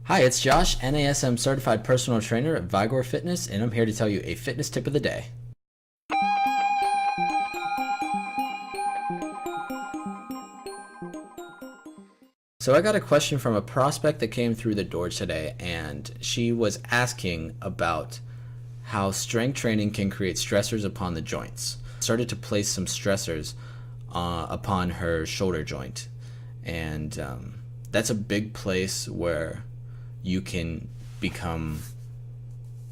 Hi, it's Josh, NASM certified personal trainer at Vigor Fitness, and I'm here to tell you a fitness tip of the day. So I got a question from a prospect that came through the door today, and she was asking about how strength training can create stressors upon the joints. Started to place some stressors upon her shoulder joint, and that's a big place where you can become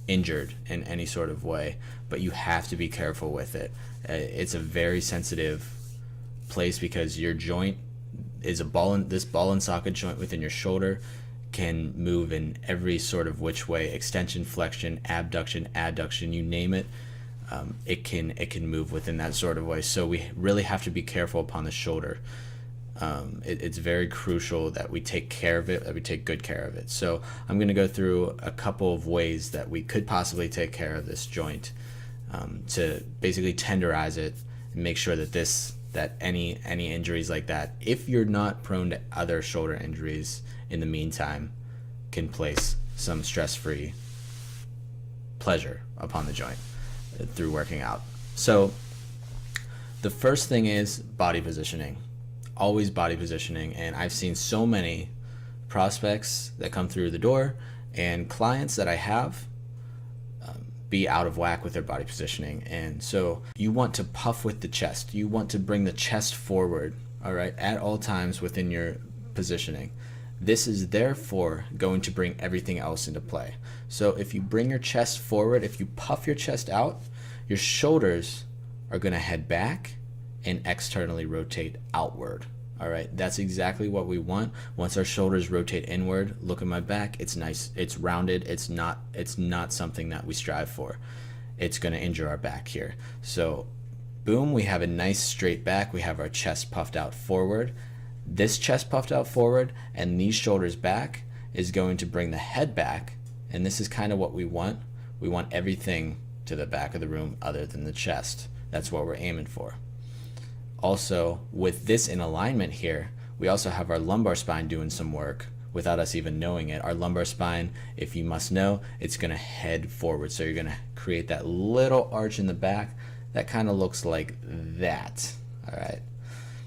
injured in any sort of way, but you have to be careful with it. It's a very sensitive place because your joint is this ball and socket joint within your shoulder can move in every sort of which way: extension, flexion, abduction, adduction, you name it. It can move within that sort of way. So we really have to be careful upon the shoulder. It's very crucial that we take care of it, that we take good care of it. So I'm going to go through a couple of ways that we could possibly take care of this joint to basically tenderize it and make sure that any injuries like that, if you're not prone to other shoulder injuries in the meantime, can place some stress-free pleasure upon the joint through working out. So the first thing is body positioning. Always body positioning, and I've seen so many prospects that come through the door and clients that I have be out of whack with their body positioning. And so you want to puff with the chest. You want to bring the chest forward, all right, at all times within your positioning. This is therefore going to bring everything else into play. So if you bring your chest forward, if you puff your chest out, your shoulders are going to head back and externally rotate outward. All right, that's exactly what we want. Once our shoulders rotate inward, look at my back, it's nice, it's rounded, it's not something that we strive for. It's going to injure our back here. So boom, we have a nice straight back, we have our chest puffed out forward. This chest puffed out forward and these shoulders back is going to bring the head back, and this is kind of what we want. We want everything to the back of the room other than the chest. That's what we're aiming for. Also, with this in alignment here, we also have our lumbar spine doing some work without us even knowing it. Our lumbar spine, if you must know, it's going to head forward. So you're going to create that little arch in the back that kind of looks like that. All right,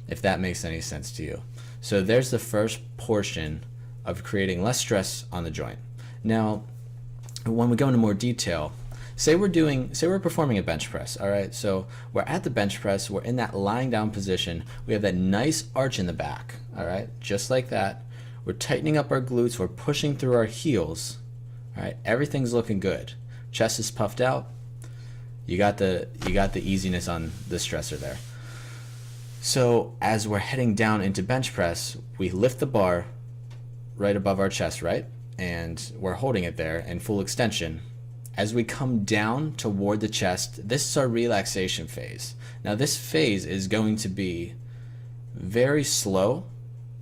if that makes any sense to you. So there's the first portion of creating less stress on the joint. Now, when we go into more detail, say we're performing a bench press, all right? So we're at the bench press, we're in that lying down position, we have that nice arch in the back, all right? Just like that. We're tightening up our glutes, we're pushing through our heels, all right? Everything's looking good. Chest is puffed out. You got the easiness on the stressor there. So as we're heading down into bench press, we lift the bar right above our chest, right? And we're holding it there in full extension. As we come down toward the chest, this is our relaxation phase. Now this phase is going to be very slow.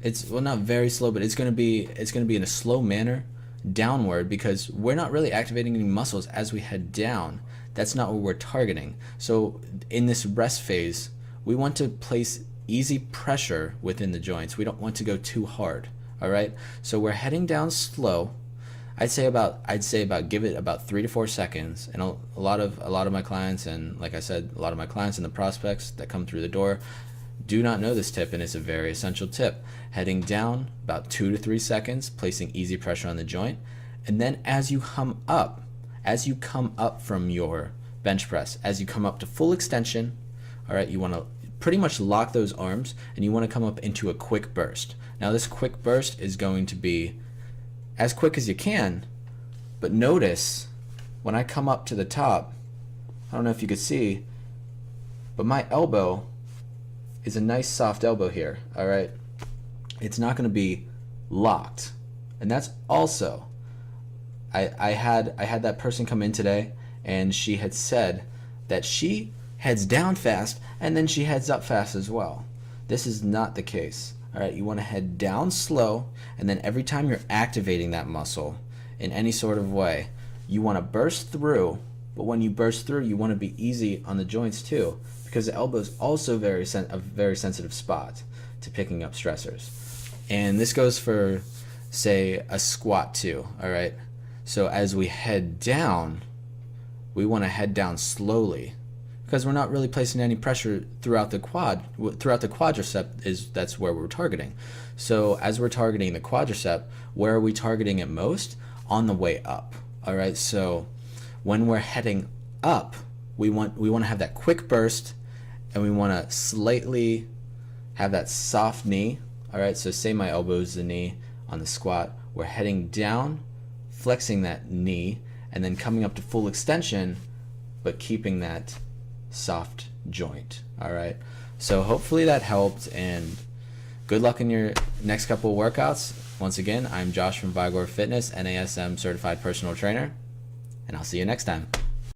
It's, well, not very slow, but it's going to be in a slow manner downward because we're not really activating any muscles as we head down. That's not what we're targeting. So in this rest phase, we want to place easy pressure within the joints. We don't want to go too hard. All right? So we're heading down slow. I'd say about give it about 3 to 4 seconds, and a lot of my clients, and like I said, a lot of my clients and the prospects that come through the door do not know this tip, and it's a very essential tip. Heading down about 2 to 3 seconds, placing easy pressure on the joint, and then as you come up from your bench press, as you come up to full extension, all right, you want to pretty much lock those arms, and you want to come up into a quick burst. Now this quick burst is going to be as quick as you can, but notice when I come up to the top, I don't know if you could see, but my elbow is a nice soft elbow here, all right? It's not going to be locked. And that's also, I had that person come in today, and she had said that she heads down fast and then she heads up fast as well. This is not the case. All right, you want to head down slow, and then every time you're activating that muscle in any sort of way, you want to burst through, but when you burst through, you want to be easy on the joints too, because the elbow is also a very sensitive spot to picking up stressors. And this goes for say a squat too, all right? So as we head down, we want to head down slowly because we're not really placing any pressure throughout the quadricep. That's where we're targeting. So as we're targeting the quadricep, where are we targeting it most? On the way up. All right, so when we're heading up, we want to have that quick burst, and we want to slightly have that soft knee. All right, so say my elbow is the knee on the squat. We're heading down, flexing that knee, and then coming up to full extension, but keeping that soft joint. All right, so hopefully that helped, and good luck in your next couple of workouts. Once again, I'm Josh from Vigor Fitness, NASM certified personal trainer, and I'll see you next time.